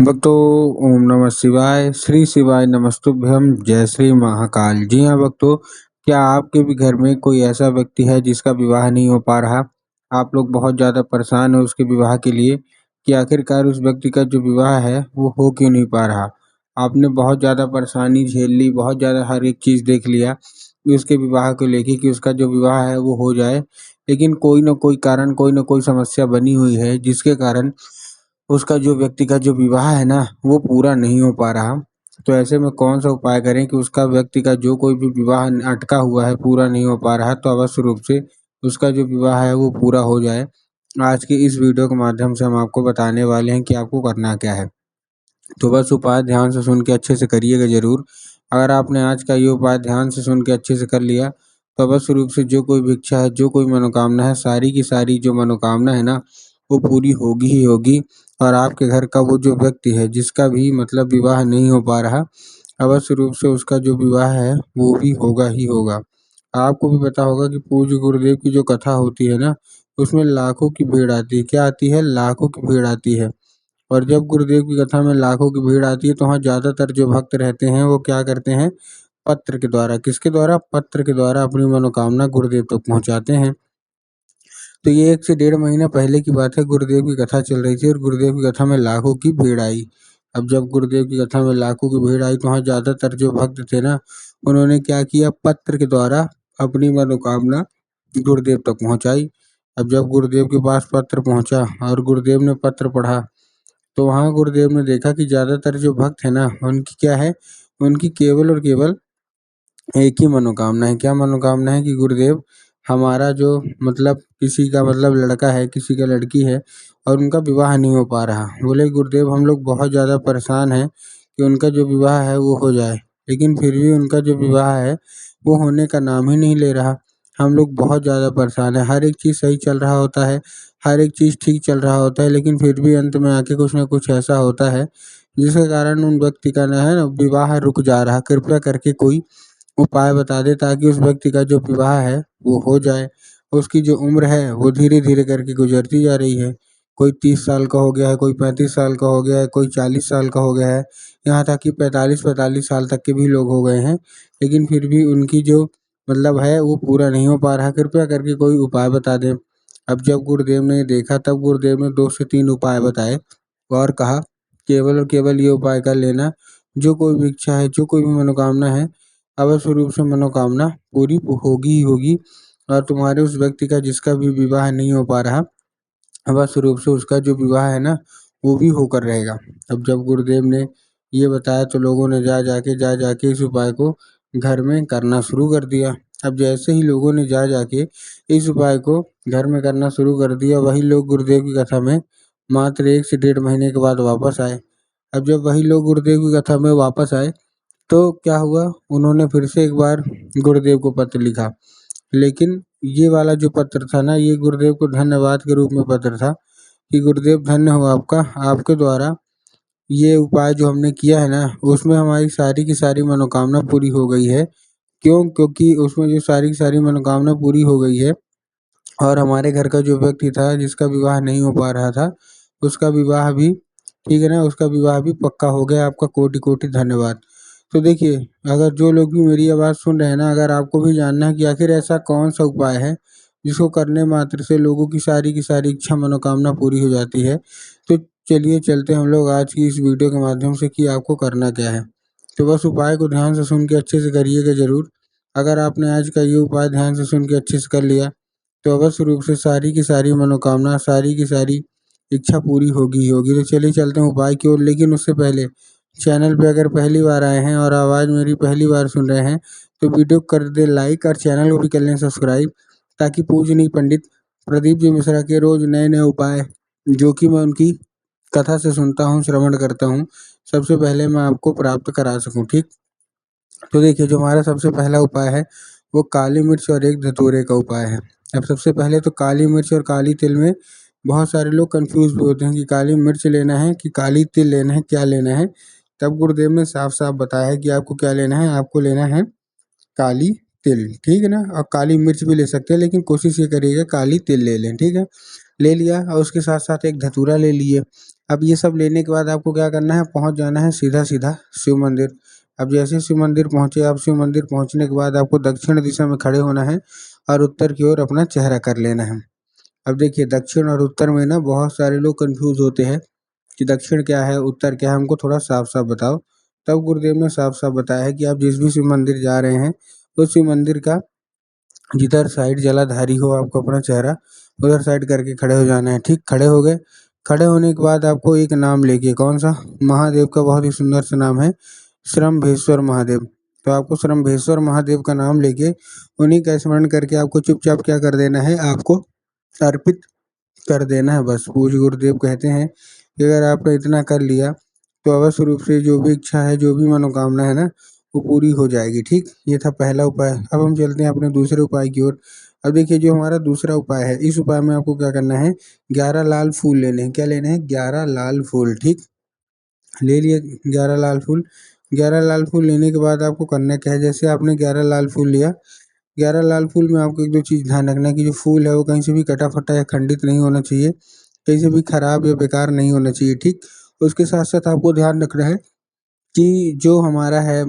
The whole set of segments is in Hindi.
भक्तों, ओम नमः शिवाय, श्री शिवाय नमस्तुभ्यम, जय श्री महाकाल। जी हाँ भक्तों, क्या आपके भी घर में कोई ऐसा व्यक्ति है जिसका विवाह नहीं हो पा रहा? आप लोग बहुत ज़्यादा परेशान हो उसके विवाह के लिए कि आखिरकार उस व्यक्ति का जो विवाह है वो हो क्यों नहीं पा रहा? आपने बहुत ज़्यादा परेशानी झेल ली, बहुत ज़्यादा हर एक चीज़ देख लिया कि उसके विवाह को लेके कि उसका जो विवाह है वो हो जाए, लेकिन कोई न कोई कारण, कोई न कोई समस्या बनी हुई है जिसके कारण उसका जो व्यक्ति का जो विवाह है ना, वो पूरा नहीं हो पा रहा। तो ऐसे में कौन-सा उपाय करें कि उसका व्यक्ति का जो कोई भी विवाह अटका हुआ है, पूरा नहीं हो पा रहा है, तो अवश्य रूप से उसका जो विवाह है वो पूरा हो जाए। आज की इस वीडियो के माध्यम से हम आपको बताने वाले हैं कि आपको करना क्या है। तो बस उपाय ध्यान से सुन के अच्छे से करिएगा ज़रूर। अगर आपने आज का ये उपाय ध्यान से सुन के अच्छे से कर लिया, तो अवश्य रूप से जो कोई भी इच्छा है, जो कोई मनोकामना है, सारी की सारी जो मनोकामना है ना, वो पूरी होगी ही होगी। और आपके घर का वो जो व्यक्ति है, जिसका भी मतलब विवाह नहीं हो पा रहा, अवश्य रूप से उसका जो विवाह है, वो भी होगा ही होगा। आपको भी पता होगा कि पूज्य गुरुदेव की जो कथा होती है ना, उसमें लाखों की भीड़ आती है। क्या आती है? लाखों की भीड़ आती है। और जब गुरुदेव की कथा में लाखों की भीड़ आती है तो वहाँ ज़्यादातर जो भक्त रहते हैं वो क्या करते हैं, पत्र के द्वारा, किसके द्वारा? पत्र के द्वारा अपनी मनोकामना गुरुदेव तक पहुँचाते हैं। तो ये 1 से डेढ़ महीना पहले की बात है, गुरुदेव की कथा चल रही थी और गुरुदेव की कथा में लाखों की भीड़ आई। अब जब गुरुदेव की कथा में लाखों की भीड़ आई तो वहाँ ज़्यादातर जो भक्त थे ना, उन्होंने क्या किया, पत्र के द्वारा अपनी मनोकामना गुरुदेव तक पहुँचाई। अब जब गुरुदेव के पास पत्र पहुँचा और गुरुदेव ने पत्र पढ़ा, तो वहाँ गुरुदेव ने देखा कि ज़्यादातर जो भक्त हैं ना, उनकी क्या है, उनकी केवल और केवल एक ही मनोकामना है। क्या मनोकामना है? कि गुरुदेव, हमारा जो मतलब किसी का मतलब लड़का है, किसी का लड़की है और उनका विवाह नहीं हो पा रहा। बोले गुरुदेव, हम लोग बहुत ज़्यादा परेशान हैं कि उनका जो विवाह है वो हो जाए, लेकिन फिर भी उनका जो विवाह है वो होने का नाम ही नहीं ले रहा। हम लोग बहुत ज़्यादा परेशान हैं, हर एक चीज़ सही चल रहा होता है, हर एक चीज़ ठीक चल रहा होता है, लेकिन फिर भी अंत में आके कुछ न कुछ ऐसा होता है जिसके कारण उन व्यक्ति का ना है ना विवाह रुक जा रहा। कृपया करके कोई उपाय बता दें ताकि उस व्यक्ति का जो विवाह है वो हो जाए। उसकी जो उम्र है वो धीरे-धीरे करके गुज़रती जा रही है। कोई 30 साल का हो गया है, कोई 35 साल का हो गया है, कोई 40 साल का हो गया है, यहाँ तक कि 45-45 साल तक के भी लोग हो गए हैं। लेकिन फिर भी उनकी जो मतलब है वो पूरा नहीं हो पा रहा। कृपया करके कोई उपाय बता दें। अब जब गुरुदेव ने देखा तब गुरुदेव ने 2 से 3 उपाय बताए और कहा, केवल और केवल ये उपाय कर लेना, जो कोई भी इच्छा है, जो कोई भी मनोकामना है, अवश्य रूप से मनोकामना पूरी होगी ही होगी। और तुम्हारे उस व्यक्ति का जिसका भी विवाह नहीं हो पा रहा, अवश्य रूप से उसका जो विवाह है ना, वो भी होकर रहेगा। अब जब गुरुदेव ने ये बताया तो लोगों ने जा के इस उपाय को घर में करना शुरू कर दिया। अब जैसे ही लोगों ने जा के इस उपाय को घर में करना शुरू कर दिया, वही लोग गुरुदेव की कथा में मात्र 1 से डेढ़ महीने के बाद वापस आए। अब जब वही लोग गुरुदेव की कथा में वापस आए, तो क्या हुआ, उन्होंने फिर से एक बार गुरुदेव को पत्र लिखा। लेकिन ये वाला जो पत्र था ना, ये गुरुदेव को धन्यवाद के रूप में पत्र था कि गुरुदेव धन्य हो आपका, आपके द्वारा ये उपाय जो हमने किया है ना, उसमें हमारी सारी की सारी मनोकामना पूरी हो गई है। क्यों? क्योंकि उसमें जो सारी की सारी मनोकामना पूरी हो गई है और हमारे घर का जो व्यक्ति था जिसका विवाह नहीं हो पा रहा था, उसका विवाह भी, ठीक है ना, उसका विवाह भी पक्का हो गया। आपका कोटि-कोटि धन्यवाद। तो देखिए, अगर जो लोग भी मेरी आवाज़ सुन रहे हैं ना, अगर आपको भी जानना है कि आखिर ऐसा कौन-सा उपाय है, जिसको करने मात्र से लोगों की सारी इच्छा मनोकामना पूरी हो जाती है, तो चलिए चलते हैं हम लोग आज की इस वीडियो के माध्यम से कि आपको करना क्या है। तो बस उपाय को ध्यान से सुन के अच्छे से करिएगा ज़रूर। अगर आपने आज का ये उपाय ध्यान से सुन के अच्छे से कर लिया, तो अवश्य रूप से सारी की सारी मनोकामना, सारी की सारी इच्छा पूरी होगी ही होगी। तो चलिए चलते हैं उपाय की ओर, लेकिन उससे पहले चैनल पे अगर पहली बार आए हैं और आवाज़ मेरी पहली बार सुन रहे हैं, तो वीडियो को कर दें लाइक और चैनल को भी कर लें सब्सक्राइब, ताकि पूजनीय पंडित प्रदीप जी मिश्रा के रोज़ नए-नए उपाय, जो कि मैं उनकी कथा से सुनता हूँ, श्रवण करता हूँ, सबसे पहले मैं आपको प्राप्त करा सकूँ, ठीक? तो देखिए, जो हमारा सबसे पहला उपाय है, वो काली मिर्च और एक धतूरे का उपाय है। अब सबसे पहले तो काली मिर्च और काली तिल में बहुत सारे लोग कन्फ्यूज़ भी होते हैं कि काली मिर्च लेना है कि काली तिल लेना है, क्या लेना है? तब गुरुदेव ने साफ-साफ बताया है कि आपको क्या लेना है, आपको लेना है काली तिल, ठीक है ना? और काली मिर्च भी ले सकते हैं, लेकिन कोशिश ये करिएगा काली तिल ले लें, ठीक है? ले लिया और उसके साथ-साथ एक धतूरा ले लिए। अब ये सब लेने के बाद आपको क्या करना है, पहुँच जाना है सीधा सीधा शिव मंदिर। अब जैसे शिव मंदिर पहुँचे आप, शिव मंदिर पहुँचने के बाद आपको दक्षिण दिशा में खड़े होना है और उत्तर की ओर अपना चेहरा कर लेना है। अब देखिए दक्षिण और उत्तर में ना बहुत सारे लोग कंफ्यूज होते हैं कि दक्षिण क्या है, उत्तर क्या है, हमको थोड़ा साफ साफ बताओ। तब गुरुदेव ने साफ साफ बताया है कि आप जिस भी शिव मंदिर जा रहे हैं उस शिव मंदिर का जिधर साइड जलाधारी हो आपको अपना चेहरा उधर साइड करके खड़े हो जाना है। ठीक, खड़े हो गए। खड़े होने के बाद आपको एक नाम लेके, कौन सा, महादेव का बहुत ही सुंदर सा नाम है, श्रम्भेश्वर महादेव। तो आपको श्रम्भेश्वर महादेव का नाम लेके उन्हीं का स्मरण करके आपको चुपचाप क्या कर देना है, आपको अर्पित कर देना है बस। पूज्य गुरुदेव कहते हैं कि अगर आपने इतना कर लिया तो अवश्य रूप से जो भी इच्छा है, जो भी मनोकामना है ना, वो पूरी हो जाएगी। ठीक, ये था पहला उपाय। अब हम चलते हैं अपने दूसरे उपाय की ओर। अब देखिए जो हमारा दूसरा उपाय है, इस उपाय में आपको क्या करना है, 11 लाल फूल लेने हैं। क्या लेने हैं, 11 लाल फूल। ठीक, ले लिए 11 लाल फूल। 11 लाल फूल लेने के बाद आपको करना क्या है, जैसे आपने 11 लाल फूल लिया, 11 लाल फूल में आपको एक दो चीज़ ध्यान रखना है कि जो फूल है वो कहीं से भी कटा फटा या खंडित नहीं होना चाहिए, कहीं से भी खराब या बेकार नहीं होना चाहिए। ठीक, उसके साथ साथ आपको ध्यान रखना है कि जो हमारा है,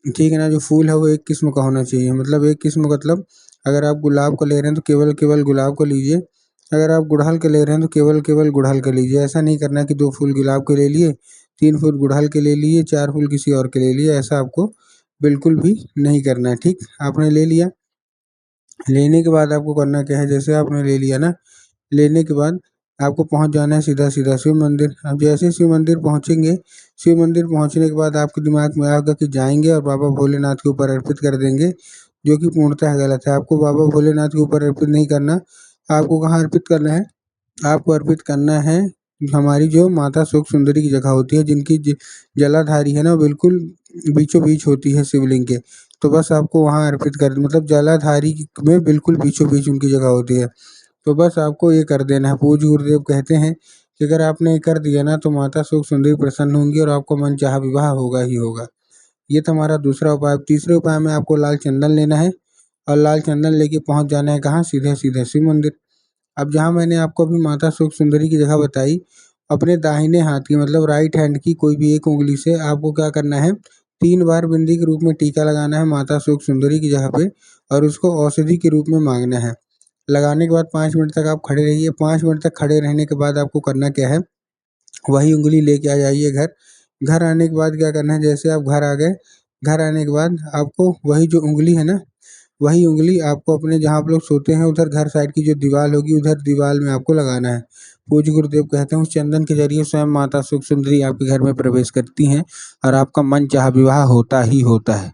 ठीक है ना, जो फूल है वो एक किस्म का होना चाहिए। मतलब एक किस्म का मतलब अगर आप गुलाब का ले रहे हैं तो केवल केवल गुलाब का लीजिए, अगर आप गुड़हल के ले रहे हैं तो केवल केवल गुड़हल का लीजिए। ऐसा नहीं करना है कि 2 फूल गुलाब के ले लिए, 3 फूल गुड़हल के ले लिए, 4 फूल किसी और के ले लिए, ऐसा आपको बिल्कुल भी नहीं करना है। ठीक, आपने ले लिया। लेने के बाद आपको करना क्या है, जैसे आपने ले लिया ना, लेने के बाद आपको पहुंच जाना है सीधा सीधा शिव मंदिर। अब जैसे शिव मंदिर पहुंचेंगे, शिव मंदिर पहुंचने के बाद आपके दिमाग में आएगा कि जाएंगे और बाबा भोलेनाथ के ऊपर अर्पित कर देंगे, जो कि पूर्णतः गलत है। आपको बाबा भोलेनाथ के ऊपर अर्पित नहीं करना। आपको कहाँ अर्पित करना है, आपको अर्पित करना है हमारी जो माता सुख सुंदरी की जगह होती है, जिनकी जलाधारी है ना बिल्कुल बीचों बीच होती है शिवलिंग के। तो बस आपको वहाँ अर्पित कर, मतलब जलाधारी में बिल्कुल बीचों बीच उनकी जगह होती है। तो बस आपको ये कर देना है। पूज्य गुरुदेव कहते हैं कि अगर आपने ये कर दिया ना तो माता सुख सुंदरी प्रसन्न होंगी और आपको मनचाहा विवाह होगा ही होगा। ये था हमारा दूसरा उपाय। तीसरे उपाय में आपको लाल चंदन लेना है और लाल चंदन लेके पहुंच जाना है कहाँ, सीधे सीधे शिव मंदिर। अब जहाँ मैंने आपको अभी माता सुख सुंदरी की जगह बताई, अपने दाहिने हाथ की मतलब राइट हैंड की कोई भी एक उंगली से आपको क्या करना है, 3 बार बिंदी के रूप में टीका लगाना है माता सुख सुंदरी की जगह पे और उसको औषधि के रूप में मांगना है। लगाने के बाद 5 मिनट तक आप खड़े रहिए। 5 मिनट तक खड़े रहने के बाद आपको करना क्या है, वही उंगली लेके आ जाइए घर। घर आने के बाद क्या करना है, जैसे आप घर आ गए, घर आने के बाद आपको वही जो उंगली है ना, वही उंगली आपको अपने जहाँ आप लोग सोते हैं उधर घर साइड की जो दीवार होगी उधर दीवार में आपको लगाना है। पूज्य गुरुदेव कहते हैं उस चंदन के जरिए स्वयं माता सुख सुंदरी आपके घर में प्रवेश करती हैं और आपका मन चाहा विवाह होता ही होता है।